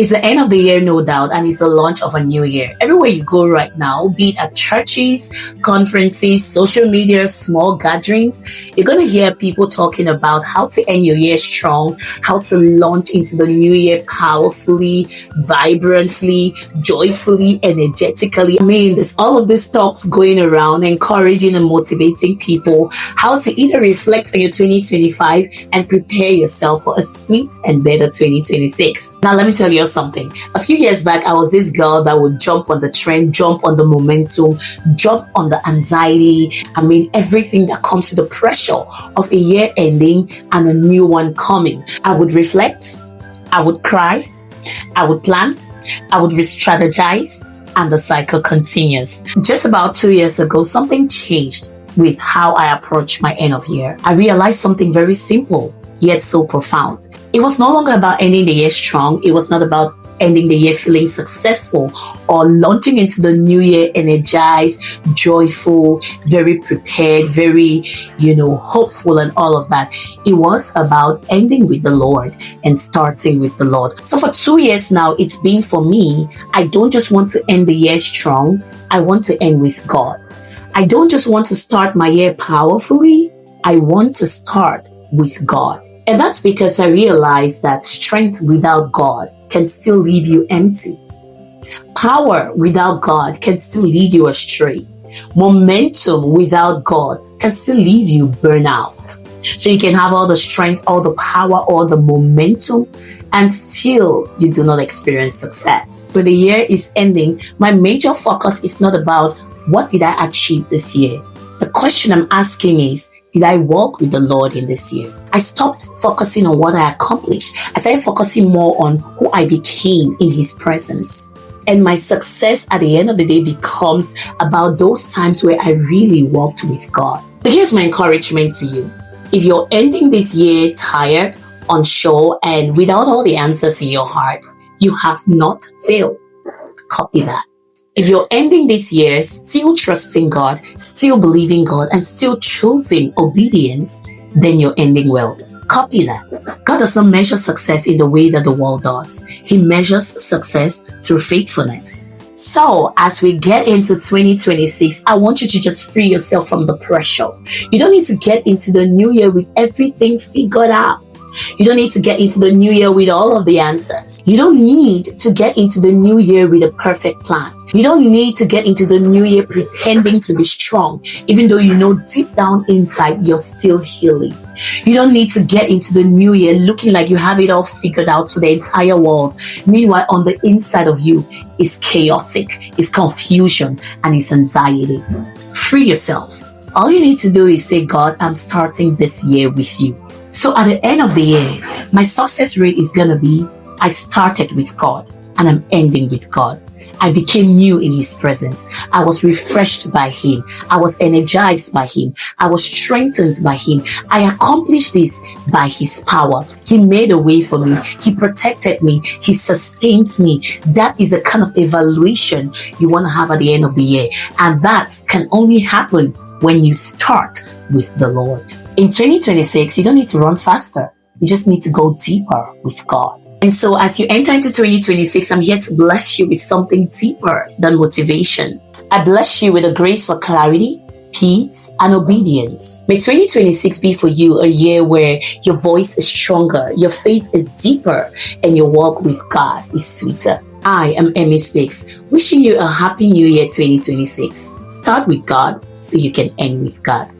It's the end of the year, no doubt, and it's the launch of a new year. Everywhere you go right now, be it at churches, conferences, social media, small gatherings, you're going to hear people talking about how to end your year strong, how to launch into the new year powerfully, vibrantly, joyfully, energetically. I mean, there's all of these talks going around, encouraging and motivating people how to either reflect on your 2025 and prepare yourself for a sweet and better 2026. Now, let me tell you something. A few years back, I was this girl that would jump on the trend, jump on the momentum, jump on the anxiety. I mean, everything that comes to the pressure of a year ending and a new one coming. I would reflect, I would cry, I would plan, I would re-strategize, and the cycle continues. Just about 2 years ago, something changed with how I approach my end of year. I realized something very simple, yet so profound. It was no longer about ending the year strong. It was not about ending the year feeling successful or launching into the new year energized, joyful, very prepared, very, hopeful and all of that. It was about ending with the Lord and starting with the Lord. So for 2 years now, it's been for me, I don't just want to end the year strong. I want to end with God. I don't just want to start my year powerfully. I want to start with God. And that's because I realized that strength without God can still leave you empty. Power without God can still lead you astray. Momentum without God can still leave you burnout. So you can have all the strength, all the power, all the momentum, and still you do not experience success. When the year is ending, my major focus is not about what did I achieve this year. The question I'm asking is, did I walk with the Lord in this year? I stopped focusing on what I accomplished. I started focusing more on who I became in His presence. And my success at the end of the day becomes about those times where I really walked with God. So here's my encouragement to you. If you're ending this year tired, unsure, and without all the answers in your heart, you have not failed. Copy that. If you're ending this year still trusting God, still believing God, and still choosing obedience, then you're ending well. Copy that. God does not measure success in the way that the world does. He measures success through faithfulness. So, as we get into 2026, I want you to just free yourself from the pressure. You don't need to get into the new year with everything figured out. You don't need to get into the new year with all of the answers. You don't need to get into the new year with a perfect plan. You don't need to get into the new year pretending to be strong, even though you know deep down inside you're still healing. You don't need to get into the new year looking like you have it all figured out to the entire world. Meanwhile, on the inside of you is chaotic, is confusion, and is anxiety. Free yourself. All you need to do is say, God, I'm starting this year with you. So at the end of the year, my success rate is going to be, I started with God and I'm ending with God. I became new in His presence. I was refreshed by Him. I was energized by Him. I was strengthened by Him. I accomplished this by His power. He made a way for me. He protected me. He sustains me. That is a kind of evaluation you want to have at the end of the year. And that can only happen when you start with the Lord. In 2026, you don't need to run faster. You just need to go deeper with God. And so as you enter into 2026, I'm here to bless you with something deeper than motivation. I bless you with a grace for clarity, peace, and obedience. May 2026 be for you a year where your voice is stronger, your faith is deeper, and your walk with God is sweeter. I am EmmySpeaks, wishing you a happy new year 2026. Start with God so you can end with God.